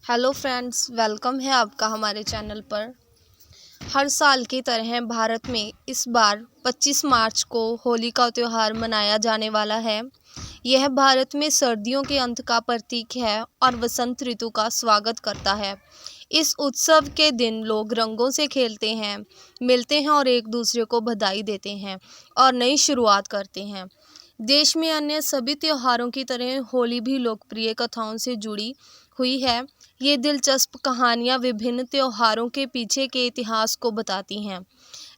Hello friends, welcome है आपका हमारे चैनल पर। हर साल की तरह भारत में इस बार 25 मार्च को होली का त्यौहार मनाया जाने वाला है। यह भारत में सर्दियों के अंत का प्रतीक है और वसंत ऋतु का स्वागत करता है। इस उत्सव के दिन लोग रंगों से खेलते हैं, मिलते हैं और एक दूसरे को बधाई देते हैं और नई शुरुआत करते हैं। देश में अन्य सभी त्योहारों की तरह होली भी लोकप्रिय कथाओं से जुड़ी हुई है। ये दिलचस्प कहानियाँ विभिन्न त्योहारों के पीछे के इतिहास को बताती हैं।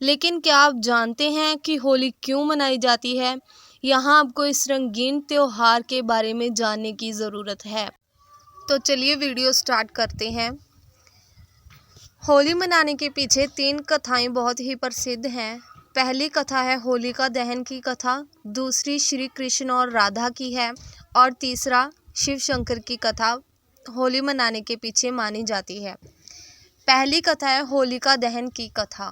लेकिन क्या आप जानते हैं कि होली क्यों मनाई जाती है? यहाँ आपको इस रंगीन त्योहार के बारे में जानने की ज़रूरत है। तो चलिए वीडियो स्टार्ट करते हैं। होली मनाने के पीछे 3 कथाएं बहुत ही प्रसिद्ध हैं। पहली कथा है होलिका दहन की कथा, दूसरी श्री कृष्ण और राधा की है और तीसरा शिव शंकर की कथा होली मनाने के पीछे मानी जाती है। पहली कथा है होलिका दहन की कथा।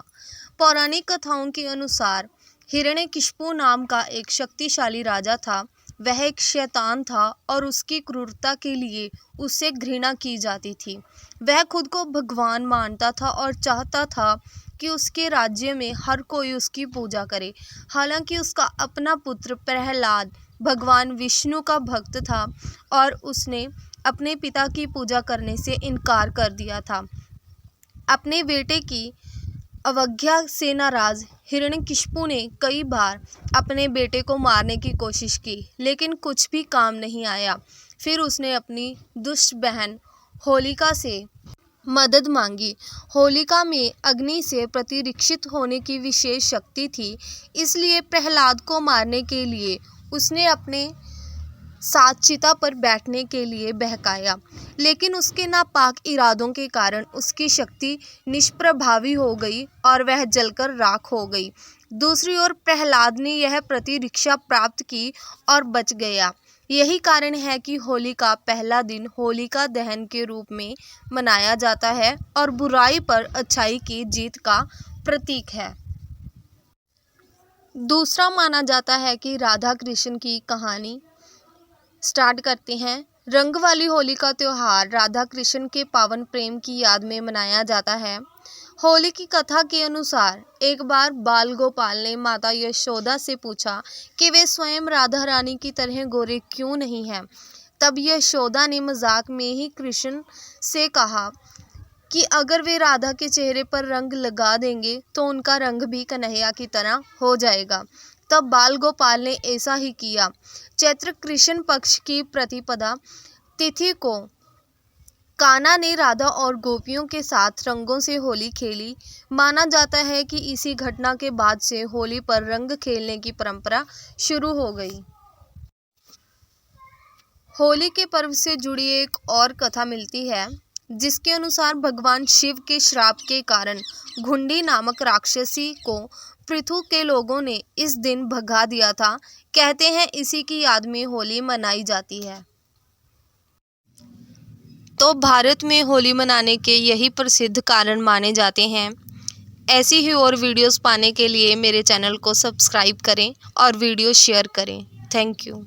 पौराणिक कथाओं के अनुसार हिरण्यकशिपु नाम का एक शक्तिशाली राजा था। वह एक शैतान था और उसकी क्रूरता के लिए उससे घृणा की जाती थी। वह खुद को भगवान मानता था और चाहता था कि उसके राज्य में हर कोई उसकी पूजा करे। हालांकि उसका अपना पुत्र प्रहलाद भगवान विष्णु का भक्त था और उसने अपने पिता की पूजा करने से इनकार कर दिया था। अपने बेटे की अवज्ञा से नाराज हिरण्यकशिपु ने कई बार अपने बेटे को मारने की कोशिश की, लेकिन कुछ भी काम नहीं आया। फिर उसने अपनी दुष्ट बहन होलिका से मदद मांगी। होलिका में अग्नि से प्रतिरक्षित होने की विशेष शक्ति थी, इसलिए प्रहलाद को मारने के लिए उसने अपने साथ चिता पर बैठने के लिए बहकाया, लेकिन उसके नापाक इरादों के कारण उसकी शक्ति निष्प्रभावी हो गई और वह जलकर राख हो गई। दूसरी ओर प्रहलाद ने यह प्रतिरक्षा प्राप्त की और बच गया। यही कारण है कि होली का पहला दिन होलिका दहन के रूप में मनाया जाता है और बुराई पर अच्छाई की जीत का प्रतीक है। दूसरा माना जाता है कि राधा कृष्ण की कहानी। स्टार्ट करते हैं। रंग वाली होली का त्यौहार राधा कृष्ण के पावन प्रेम की याद में मनाया जाता है। होली की कथा के अनुसार एक बार बाल गोपाल ने माता यशोदा से पूछा कि वे स्वयं राधा रानी की तरह गोरे क्यों नहीं हैं। तब यशोदा ने मजाक में ही कृष्ण से कहा कि अगर वे राधा के चेहरे पर रंग लगा देंगे तो उनका रंग भी कन्हैया की तरह हो जाएगा। तब बाल गोपाल ने ऐसा ही किया। चैत्र कृष्ण पक्ष की प्रतिपदा तिथि को कान्हा ने राधा और गोपियों के साथ रंगों से होली खेली। माना जाता है कि इसी घटना के बाद से होली पर रंग खेलने की परंपरा शुरू हो गई। होली के पर्व से जुड़ी एक और कथा मिलती है, जिसके अनुसार भगवान शिव के श्राप के कारण घुंडी नामक राक्षसी को पृथु के लोगों ने इस दिन भगा दिया था। कहते हैं इसी की याद में होली मनाई जाती है। तो भारत में होली मनाने के यही प्रसिद्ध कारण माने जाते हैं। ऐसी ही और वीडियोस पाने के लिए मेरे चैनल को सब्सक्राइब करें और वीडियो शेयर करें। Thank you.